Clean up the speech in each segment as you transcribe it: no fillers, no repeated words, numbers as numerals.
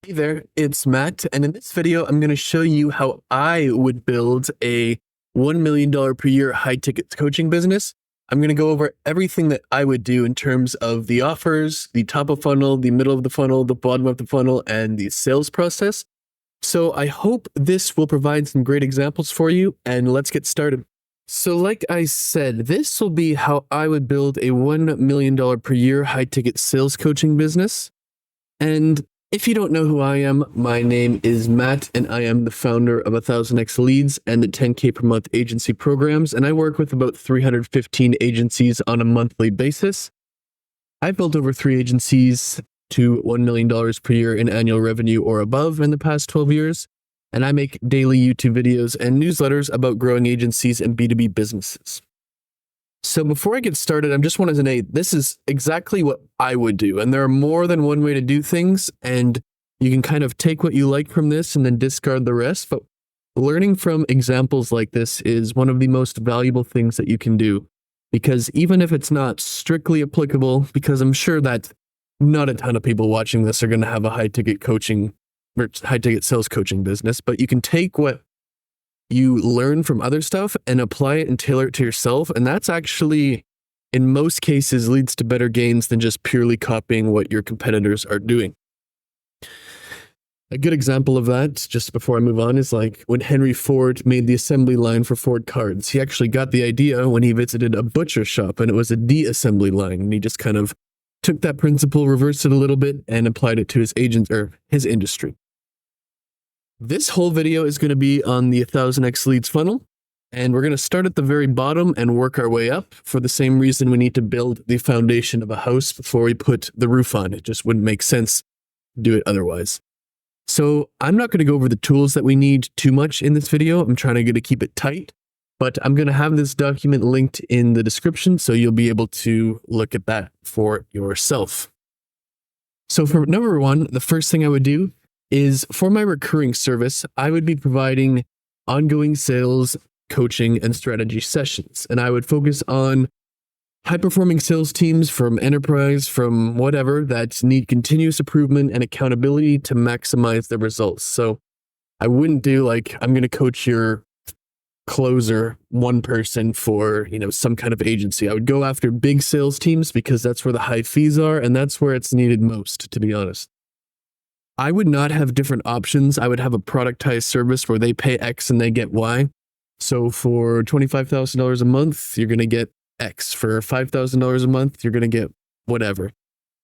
Hey there, it's Matt, and in this video, I'm going to show you how I would build a $1 million per year high ticket coaching business. I'm going to go over everything that I would do in terms of the offers, the top of funnel, the middle of the funnel, the bottom of the funnel, and the sales process. So I hope this will provide some great examples for you, and let's get started. So like I said, this will be how I would build a $1 million per year high ticket sales coaching business. And if you don't know who I am, my name is Matt, and I am the founder of 1000x Leads and the 10K per month agency programs, and I work with about 315 agencies on a monthly basis. I've built over 3 agencies to $1 million per year in annual revenue or above in the past 12 years, and I make daily YouTube videos and newsletters about growing agencies and B2B businesses. So before I get started, I just wanted to say this is exactly what I would do. And there are more than one way to do things. And you can kind of take what you like from this and then discard the rest. But learning from examples like this is one of the most valuable things that you can do. Because even if it's not strictly applicable, because I'm sure that not a ton of people watching this are going to have a high ticket coaching or high ticket sales coaching business, but you can take what you learn from other stuff and apply it and tailor it to yourself. And that's actually, in most cases, leads to better gains than just purely copying what your competitors are doing. A good example of that, just before I move on, is like when Henry Ford made the assembly line for Ford cars. He actually got the idea when he visited a butcher shop, and it was a de-assembly line. And he just kind of took that principle, reversed it a little bit, and applied it to his his industry. This whole video is going to be on the 1000x Leads funnel, and we're going to start at the very bottom and work our way up for the same reason we need to build the foundation of a house before we put the roof on. It just wouldn't make sense to do it otherwise. So I'm not going to go over the tools that we need too much in this video. I'm trying to keep it tight, but I'm going to have this document linked in the description so you'll be able to look at that for yourself. So for number one, the first thing I would do is for my recurring service, I would be providing ongoing sales, coaching, and strategy sessions. And I would focus on high-performing sales teams from enterprise, from whatever, that need continuous improvement and accountability to maximize their results. So I wouldn't do like, I'm going to coach your closer, one person for, some kind of agency. I would go after big sales teams because that's where the high fees are, and that's where it's needed most, to be honest. I would not have different options. I would have a productized service where they pay X and they get Y. So for $25,000 a month, you're going to get X. For $5,000 a month, you're going to get whatever.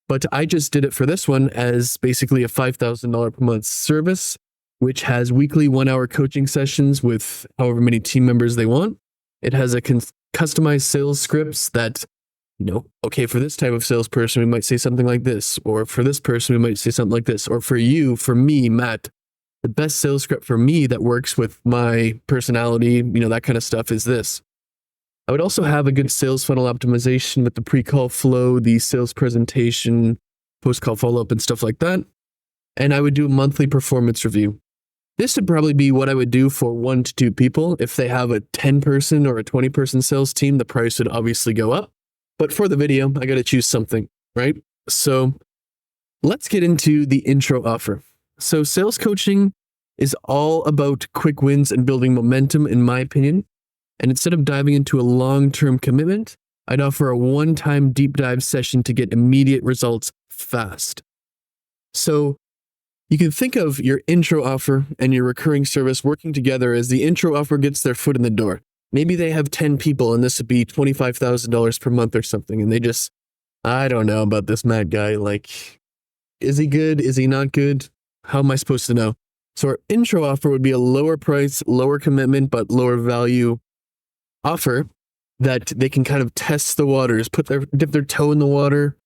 But I just did it for this one as basically a $5,000 per month service, which has weekly 1-hour coaching sessions with however many team members they want. It has a customized sales scripts that, okay, for this type of salesperson, we might say something like this, or for this person, we might say something like this, or for me, Matt, the best sales script for me that works with my personality, that kind of stuff is this. I would also have a good sales funnel optimization with the pre-call flow, the sales presentation, post-call follow-up, and stuff like that. And I would do a monthly performance review. This would probably be what I would do for 1 to 2 people. If they have a 10-person or a 20-person sales team, the price would obviously go up. But for the video, I got to choose something, right? So let's get into the intro offer. So sales coaching is all about quick wins and building momentum, in my opinion. And instead of diving into a long-term commitment, I'd offer a one-time deep dive session to get immediate results fast. So you can think of your intro offer and your recurring service working together as the intro offer gets their foot in the door. Maybe they have 10 people and this would be $25,000 per month or something. And they just, I don't know about this Matt guy. Like, is he good? Is he not good? How am I supposed to know? So our intro offer would be a lower price, lower commitment, but lower value offer that they can kind of test the waters, dip their toe in the water,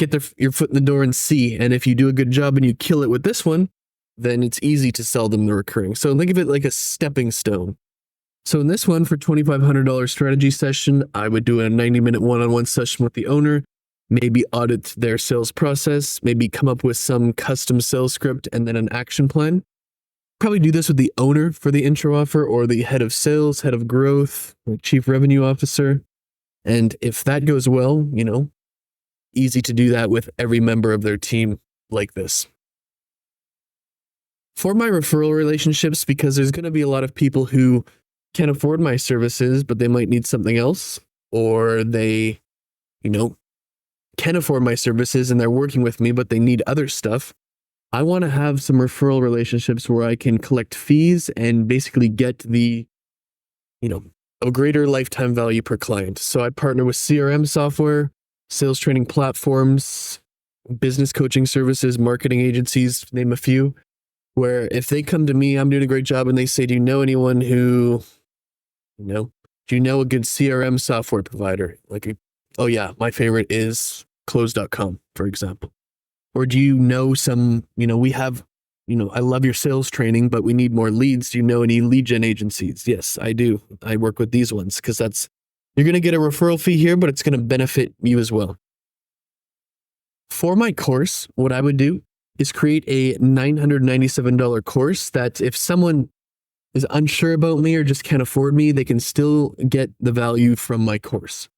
get your foot in the door and see. And if you do a good job and you kill it with this one, then it's easy to sell them the recurring. So think of it like a stepping stone. So in this one, for $2,500 strategy session, I would do a 90-minute one-on-one session with the owner, maybe audit their sales process, maybe come up with some custom sales script and then an action plan. Probably do this with the owner for the intro offer or the head of sales, head of growth, chief revenue officer. And if that goes well, easy to do that with every member of their team like this. For my referral relationships, because there's going to be a lot of people who can't afford my services, but they might need something else, or they, can afford my services and they're working with me, but they need other stuff. I want to have some referral relationships where I can collect fees and basically get a greater lifetime value per client. So I partner with CRM software, sales training platforms, business coaching services, marketing agencies, to name a few, where if they come to me, I'm doing a great job, and they say, do you know anyone who, do you know a good CRM software provider? Oh yeah, my favorite is Close.com, for example. Or do you know some, we have, I love your sales training, but we need more leads. Do you know any lead gen agencies? Yes, I do. I work with these ones because you're going to get a referral fee here, but it's going to benefit you as well. For my course, what I would do is create a $997 course that if someone is unsure about me or just can't afford me, they can still get the value from my course.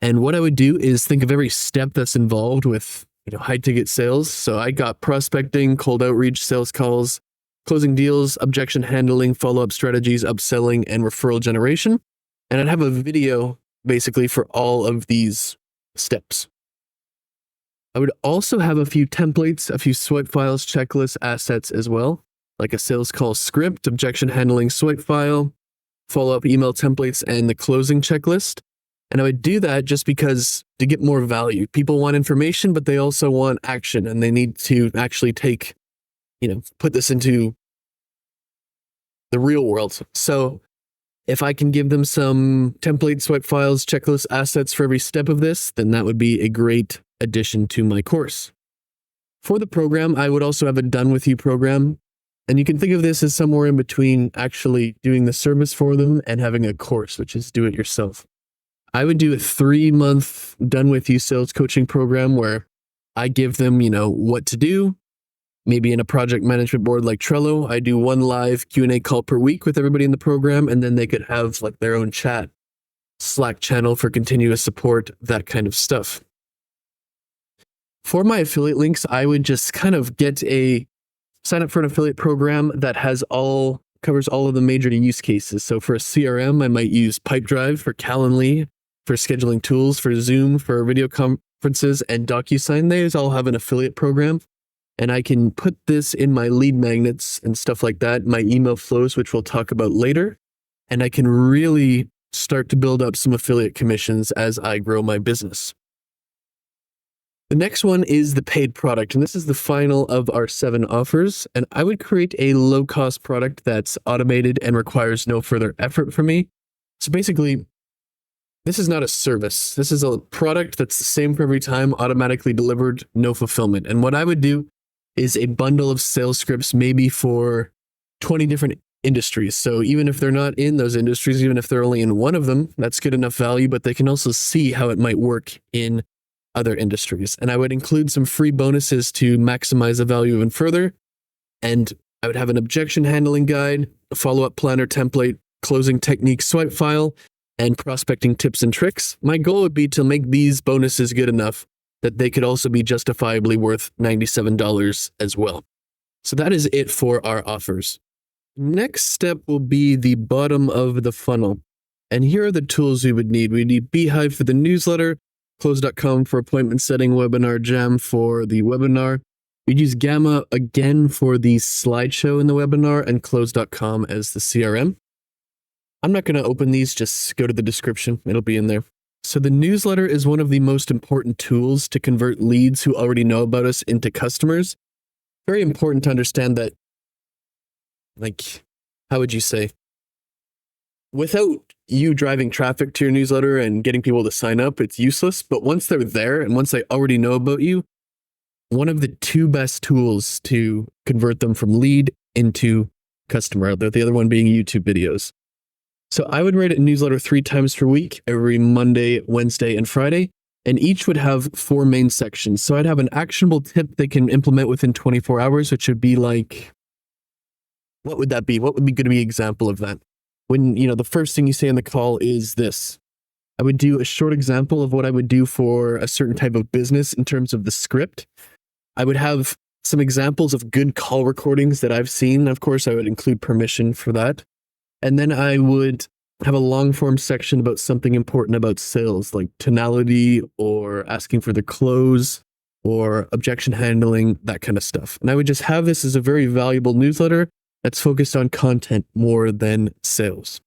And what I would do is think of every step that's involved with, high ticket sales. So I got prospecting, cold outreach, sales calls, closing deals, objection handling, follow-up strategies, upselling, and referral generation. And I'd have a video basically for all of these steps. I would also have a few templates, a few swipe files, checklists, assets as well, like a sales call script, objection handling swipe file, follow-up email templates, and the closing checklist. And I would do that just because to get more value. People want information, but they also want action, and they need to actually put this into the real world. So if I can give them some template swipe files, checklists, assets for every step of this, then that would be a great addition to my course. For the program, I would also have a done with you program. And you can think of this as somewhere in between actually doing the service for them and having a course, which is do it yourself. I would do a 3-month done with you sales coaching program where I give them, what to do. Maybe in a project management board like Trello, I do 1 live Q&A call per week with everybody in the program, and then they could have their own chat, Slack channel for continuous support, that kind of stuff. For my affiliate links, I would just kind of sign up for an affiliate program that covers all of the major use cases. So for a CRM, I might use Pipedrive, for Calendly, for scheduling tools, for Zoom, for video conferences, and DocuSign. They all have an affiliate program. And I can put this in my lead magnets and stuff like that, my email flows, which we'll talk about later. And I can really start to build up some affiliate commissions as I grow my business. The next one is the paid product, and this is the final of our 7 offers. And I would create a low-cost product that's automated and requires no further effort from me. So basically, this is not a service. This is a product that's the same for every time, automatically delivered, no fulfillment. And what I would do is a bundle of sales scripts, maybe for 20 different industries. So even if they're not in those industries, even if they're only in one of them, that's good enough value, but they can also see how it might work in other industries. And I would include some free bonuses to maximize the value even further. And I would have an objection handling guide, a follow-up planner template, closing technique swipe file, and prospecting tips and tricks. My goal would be to make these bonuses good enough that they could also be justifiably worth $97 as well. So that is it for our offers. Next step will be the bottom of the funnel. And here are the tools we would need. We need Beehive for the newsletter, Close.com for appointment setting, Webinar Jam for the webinar. We'd use Gamma again for the slideshow in the webinar, and Close.com as the CRM. I'm not going to open these, just go to the description. It'll be in there. So the newsletter is one of the most important tools to convert leads who already know about us into customers. Very important to understand that, how would you say? Without you driving traffic to your newsletter and getting people to sign up, it's useless. But once they're there and once they already know about you, one of the 2 best tools to convert them from lead into customer, the other one being YouTube videos. So I would write a newsletter 3 times per week, every Monday, Wednesday, and Friday, and each would have 4 main sections. So I'd have an actionable tip they can implement within 24 hours, which would be what would that be? What would be going to be an example of that? When, the first thing you say in the call is this. I would do a short example of what I would do for a certain type of business in terms of the script. I would have some examples of good call recordings that I've seen. Of course, I would include permission for that. And then I would have a long form section about something important about sales, like tonality or asking for the close or objection handling, that kind of stuff. And I would just have this as a very valuable newsletter that's focused on content more than sales.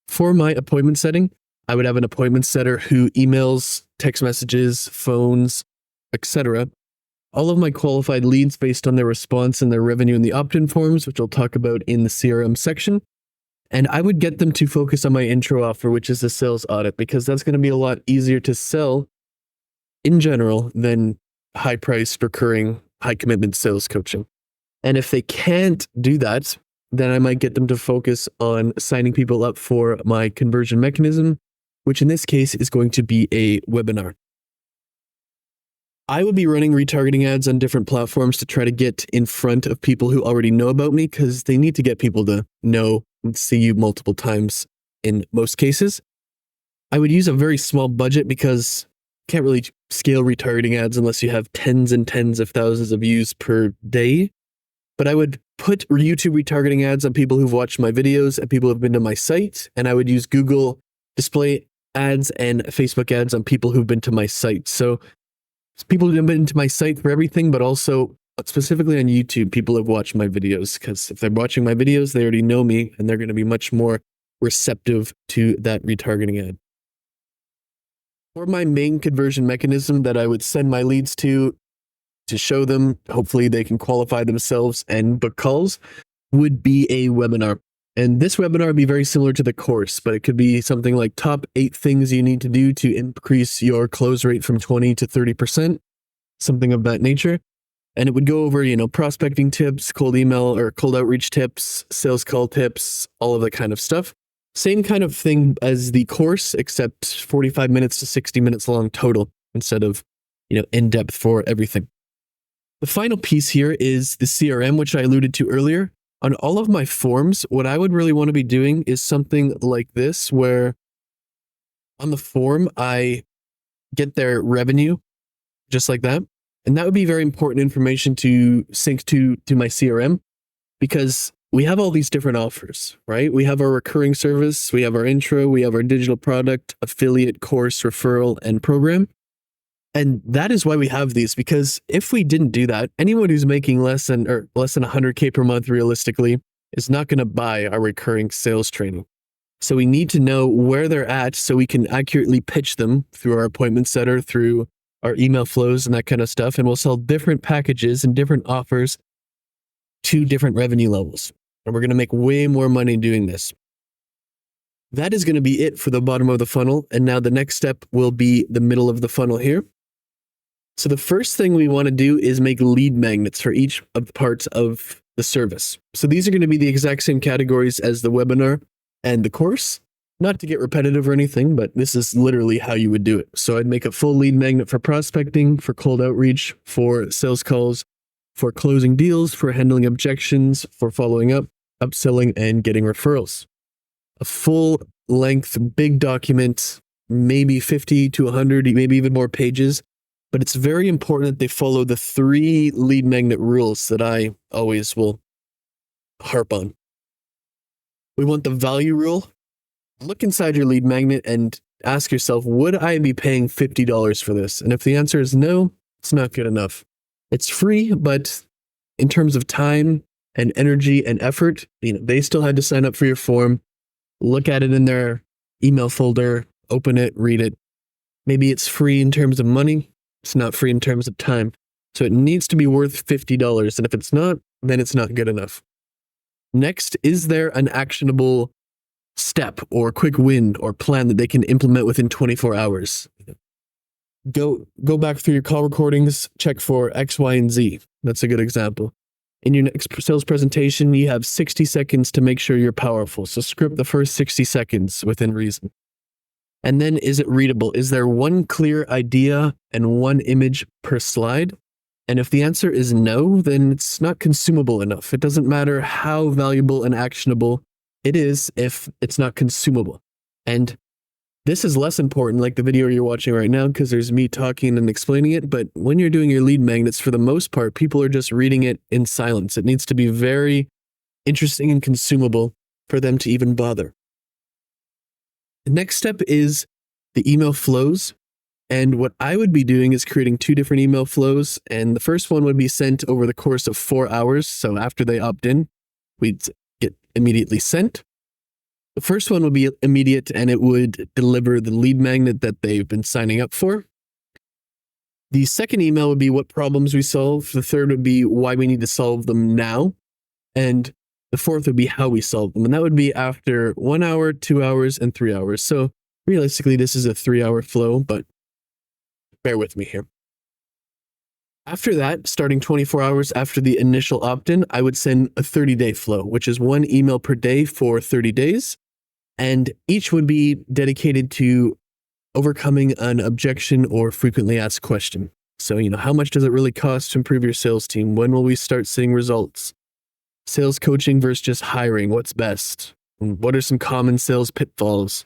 For my appointment setting, I would have an appointment setter who emails, text messages, phones, etc. all of my qualified leads based on their response and their revenue in the opt-in forms, which I'll talk about in the CRM section. And I would get them to focus on my intro offer, which is the sales audit, because that's going to be a lot easier to sell in general than high-priced, recurring, high-commitment sales coaching. And if they can't do that, then I might get them to focus on signing people up for my conversion mechanism, which in this case is going to be a webinar. I would be running retargeting ads on different platforms to try to get in front of people who already know about me, because they need to get people to know and see you multiple times in most cases. I would use a very small budget because you can't really scale retargeting ads unless you have tens and tens of thousands of views per day. But I would put YouTube retargeting ads on people who've watched my videos and people who've been to my site. And I would use Google display ads and Facebook ads on people who've been to my site. So people who've been to my site for everything, but also specifically on YouTube, people have watched my videos, because if they're watching my videos, they already know me and they're going to be much more receptive to that retargeting ad. For my main conversion mechanism that I would send my leads to show them, hopefully they can qualify themselves and book calls, would be a webinar. And this webinar would be very similar to the course, but it could be something like top 8 things you need to do to increase your close rate from 20 to 30%, something of that nature. And it would go over, prospecting tips, cold email or cold outreach tips, sales call tips, all of that kind of stuff. Same kind of thing as the course, except 45 minutes to 60 minutes long total instead of, in depth for everything. The final piece here is the CRM, which I alluded to earlier. On all of my forms, what I would really want to be doing is something like this, where on the form, I get their revenue just like that. And that would be very important information to sync to my CRM, because we have all these different offers, right? We have our recurring service, we have our intro, we have our digital product, affiliate, course, referral, and program. And that is why we have these, because if we didn't do that, anyone who's making less than $100K per month realistically is not going to buy our recurring sales training. So we need to know where they're at so we can accurately pitch them through our appointment setter, through our email flows and that kind of stuff. And we'll sell different packages and different offers to different revenue levels. And we're going to make way more money doing this. That is going to be it for the bottom of the funnel. And now the next step will be the middle of the funnel here. So the first thing we want to do is make lead magnets for each of the parts of the service. So these are going to be the exact same categories as the webinar and the course. Not to get repetitive or anything, but this is literally how you would do it. So I'd make a full lead magnet for prospecting, for cold outreach, for sales calls, for closing deals, for handling objections, for following up, upselling, and getting referrals. A full length, big document, maybe 50 to 100, maybe even more pages. But it's very important that they follow the 3 lead magnet rules that I always will harp on. We want the value rule. Look inside your lead magnet and ask yourself, would I be paying $50 for this? And if the answer is no, it's not good enough. It's free, but in terms of time and energy and effort, they still had to sign up for your form, look at it in their email folder, open it, read it. Maybe it's free in terms of money. It's not free in terms of time. So it needs to be worth $50. And if it's not, then it's not good enough. Next, is there an actionable step or quick win or plan that they can implement within 24 hours? Go back through your call recordings, check for X, Y, and Z. That's a good example. In your next sales presentation, you have 60 seconds to make sure you're powerful. So script the first 60 seconds within reason. And then, is it readable? Is there one clear idea and one image per slide? And if the answer is no, then it's not consumable enough. It doesn't matter how valuable and actionable it is if it's not consumable. And This is less important, like the video you're watching right now, because there's me talking and explaining it. But when you're doing your lead magnets, for the most part, people are just reading it in silence. It needs to be very interesting and consumable for them to even bother. The next step is the email flows. And what I would be doing is creating 2 different email flows. And the first one would be sent over the course of 4 hours. So after they opt in, we'd get immediately sent. The first one would be immediate, and it would deliver the lead magnet that they've been signing up for. The second email would be what problems we solve. The third would be why we need to solve them now. And the fourth would be how we solve them. And that would be after 1 hour, 2 hours, and 3 hours. So realistically, this is a 3-hour flow, but bear with me here. After that, starting 24 hours after the initial opt-in, I would send a 30-day flow, which is 1 email per day for 30 days. And each would be dedicated to overcoming an objection or frequently asked question. So, how much does it really cost to improve your sales team? When will we start seeing results? Sales coaching versus just hiring, what's best? What are some common sales pitfalls?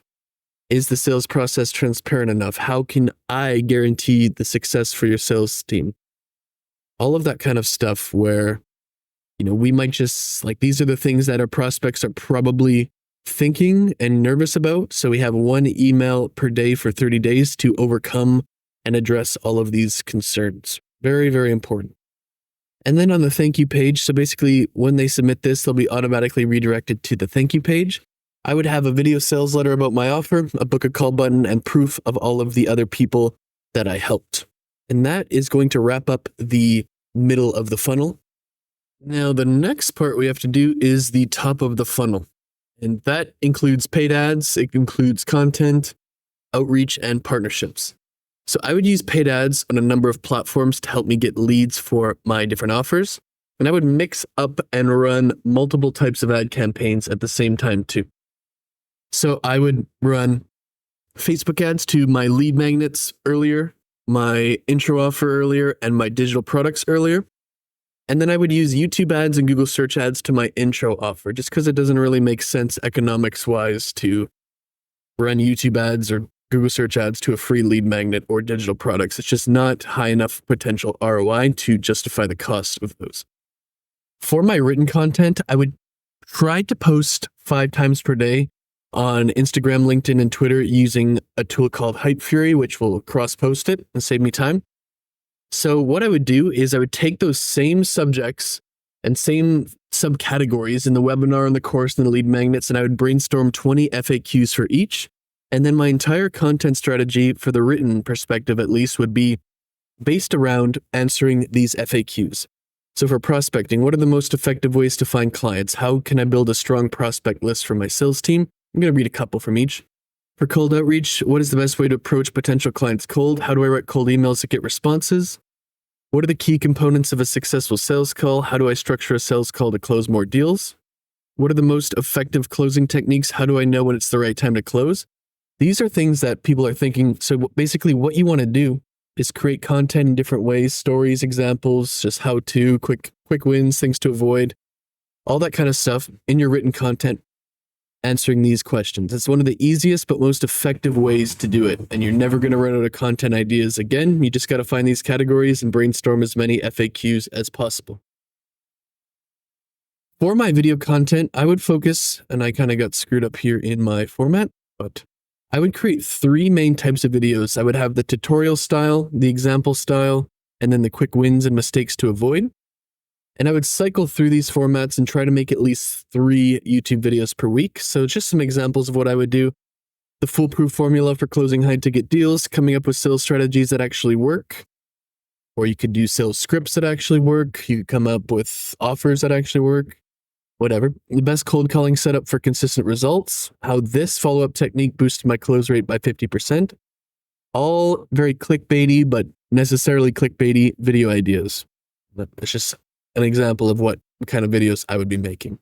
Is the sales process transparent enough? How can I guarantee the success for your sales team? All of that kind of stuff where, we might just, these are the things that our prospects are probably thinking and nervous about. So we have 1 email per day for 30 days to overcome and address all of these concerns. Very, very important. And then on the thank you page, so basically when they submit this, they'll be automatically redirected to the thank you page. I would have a video sales letter about my offer, a book a call button, and proof of all of the other people that I helped. And that is going to wrap up the middle of the funnel. Now, the next part we have to do is the top of the funnel. And that includes paid ads, it includes content, outreach, and partnerships. So I would use paid ads on a number of platforms to help me get leads for my different offers. And I would mix up and run multiple types of ad campaigns at the same time too. So I would run Facebook ads to my lead magnets earlier, my intro offer earlier, and my digital products earlier. And then I would use YouTube ads and Google search ads to my intro offer, just because it doesn't really make sense economics-wise to run YouTube ads or Google search ads to a free lead magnet or digital products. It's just not high enough potential ROI to justify the cost of those. For my written content, I would try to post 5 times per day on Instagram, LinkedIn, and Twitter using a tool called Hype Fury, which will cross-post it and save me time. So what I would do is I would take those same subjects and same subcategories in the webinar and the course and the lead magnets, and I would brainstorm 20 FAQs for each. And then my entire content strategy for the written perspective, at least, would be based around answering these FAQs. So for prospecting, what are the most effective ways to find clients? How can I build a strong prospect list for my sales team? I'm going to read a couple from each. For cold outreach, what is the best way to approach potential clients cold? How do I write cold emails to get responses? What are the key components of a successful sales call? How do I structure a sales call to close more deals? What are the most effective closing techniques? How do I know when it's the right time to close? These are things that people are thinking. So basically what you want to do is create content in different ways, stories, examples, just how to, quick wins, things to avoid, all that kind of stuff in your written content, answering these questions. It's one of the easiest but most effective ways to do it. And you're never going to run out of content ideas again. You just got to find these categories and brainstorm as many FAQs as possible. For my video content, I would focus, and I kind of got screwed up here in my format, but I would create 3 main types of videos. I would have the tutorial style, the example style, and then the quick wins and mistakes to avoid. And I would cycle through these formats and try to make at least 3 YouTube videos per week. So just some examples of what I would do. The foolproof formula for closing high ticket deals, coming up with sales strategies that actually work. Or you could do sales scripts that actually work. You could come up with offers that actually work. Whatever. The best cold calling setup for consistent results. How this follow-up technique boosted my close rate by 50%. All very clickbaity, but necessarily clickbaity video ideas. That's just an example of what kind of videos I would be making.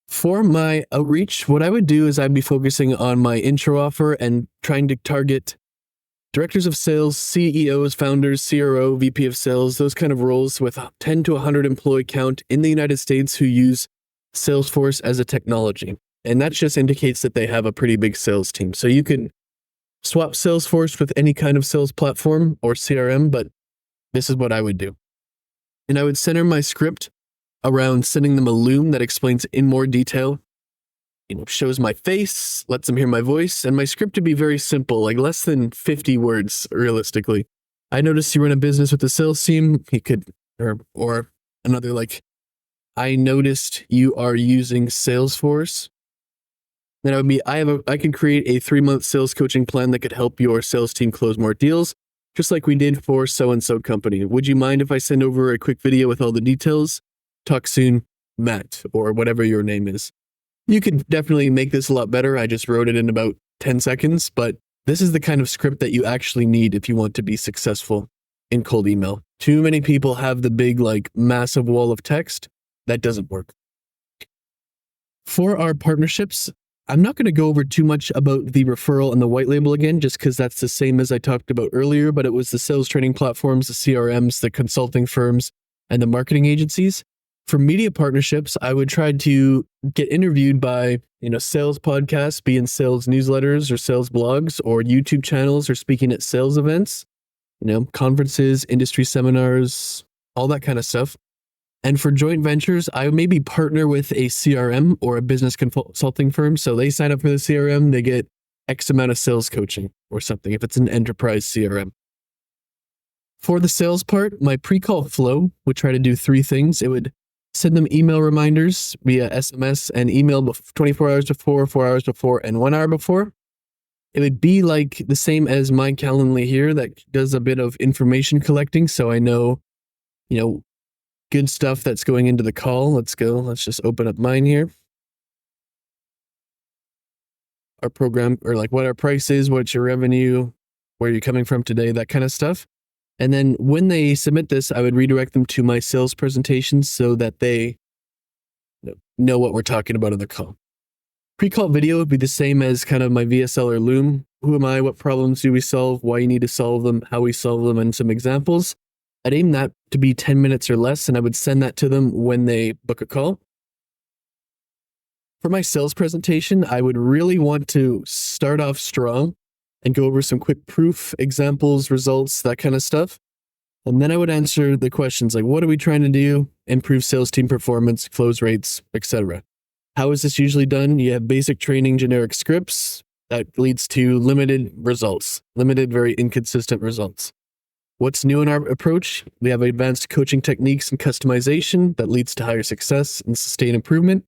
For my outreach, what I would do is I'd be focusing on my intro offer and trying to target directors of sales, CEOs, founders, CRO, VP of sales, those kind of roles with 10 to 100 employee count in the United States who use Salesforce as a technology. And that just indicates that they have a pretty big sales team. So you could swap Salesforce with any kind of sales platform or CRM, but this is what I would do. And I would center my script around sending them a loom that explains in more detail, shows my face, lets them hear my voice, and my script to be very simple, like less than 50 words realistically. I noticed you run a business with a sales team. He could, or another like, I noticed you are using Salesforce. Then I would be, I can create a 3-month sales coaching plan that could help your sales team close more deals, just like we did for so-and-so company. Would you mind if I send over a quick video with all the details? Talk soon, Matt, or whatever your name is. You could definitely make this a lot better. I just wrote it in about 10 seconds, but this is the kind of script that you actually need if you want to be successful in cold email. Too many people have the big, massive wall of text. That doesn't work. For our partnerships, I'm not going to go over too much about the referral and the white label again, just because that's the same as I talked about earlier, but it was the sales training platforms, the CRMs, the consulting firms, and the marketing agencies. For media partnerships, I would try to get interviewed by, sales podcasts, be in sales newsletters or sales blogs or YouTube channels or speaking at sales events, conferences, industry seminars, all that kind of stuff. And for joint ventures, I would maybe partner with a CRM or a business consulting firm. So they sign up for the CRM, they get X amount of sales coaching or something if it's an enterprise CRM. For the sales part, my pre-call flow would try to do 3 things. It would send them email reminders via SMS and email 24 hours before, 4 hours before, and 1 hour before. It would be like the same as my Calendly here that does a bit of information collecting. So I know, good stuff that's going into the call. Let's go. Let's just open up mine here. Our program, or what our price is, what's your revenue, where you're coming from today, that kind of stuff. And then when they submit this, I would redirect them to my sales presentations so that they know what we're talking about in the call. Pre-call video would be the same as kind of my VSL or Loom. Who am I? What problems do we solve? Why you need to solve them? How we solve them, and some examples. I'd aim that to be 10 minutes or less, and I would send that to them when they book a call. For my sales presentation, I would really want to start off strong and go over some quick proof, examples, results, that kind of stuff. And then I would answer the questions like, what are we trying to do? Improve sales team performance, close rates, etc. How is this usually done? You have basic training, generic scripts that leads to limited results, very inconsistent results. What's new in our approach? We have advanced coaching techniques and customization that leads to higher success and sustained improvement.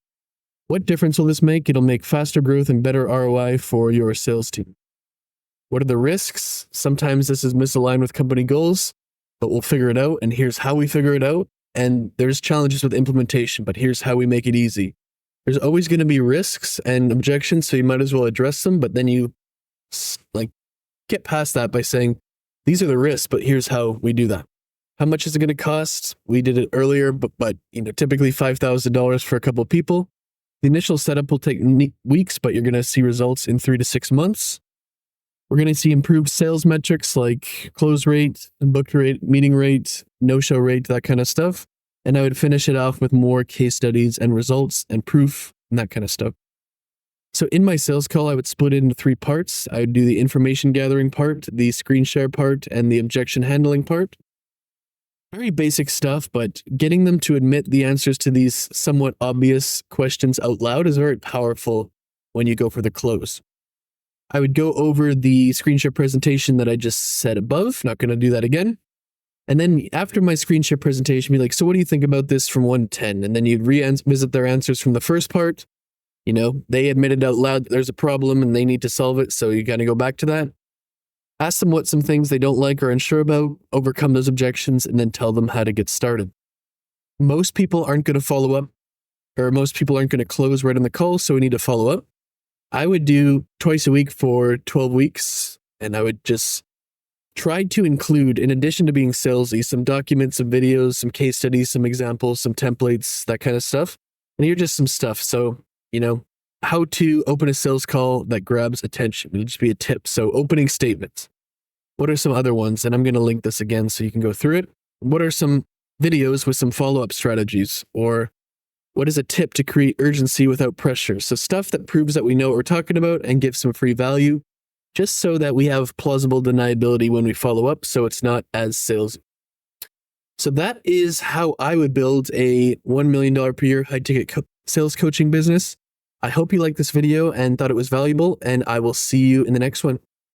What difference will this make? It'll make faster growth and better ROI for your sales team. What are the risks? Sometimes this is misaligned with company goals, but we'll figure it out. And here's how we figure it out. And there's challenges with implementation, but here's how we make it easy. There's always going to be risks and objections, so you might as well address them. But then you get past that by saying, these are the risks, but here's how we do that. How much is it going to cost? We did it earlier, but typically $5,000 for a couple of people. The initial setup will take weeks, but you're going to see results in 3 to 6 months. We're going to see improved sales metrics like close rate, book rate, meeting rate, no-show rate, that kind of stuff. And I would finish it off with more case studies and results and proof and that kind of stuff. So in my sales call, I would split it into 3 parts. I would do the information gathering part, the screen share part, and the objection handling part. Very basic stuff, but getting them to admit the answers to these somewhat obvious questions out loud is very powerful when you go for the close. I would go over the screen share presentation that I just said above. Not going to do that again. And then after my screen share presentation, be like, so what do you think about this from 1 to 10? And then you'd revisit their answers from the first part. They admitted out loud that there's a problem and they need to solve it. So you got to go back to that. Ask them what some things they don't like or unsure about, overcome those objections, and then tell them how to get started. Most people aren't going to follow up, or most people aren't going to close right on the call, so we need to follow up. I would do twice a week for 12 weeks, and I would just try to include, in addition to being salesy, some documents, some videos, some case studies, some examples, some templates, that kind of stuff. And here's just some stuff. So, how to open a sales call that grabs attention. It'll just be a tip. So opening statements. What are some other ones? And I'm going to link this again so you can go through it. What are some videos with some follow-up strategies? Or What is a tip to create urgency without pressure? So stuff that proves that we know what we're talking about and gives some free value, just so that we have plausible deniability when we follow up, so it's not as salesy. So that is how I would build a $1 million per year high-ticket sales coaching business. I hope you liked this video and thought it was valuable, and I will see you in the next one.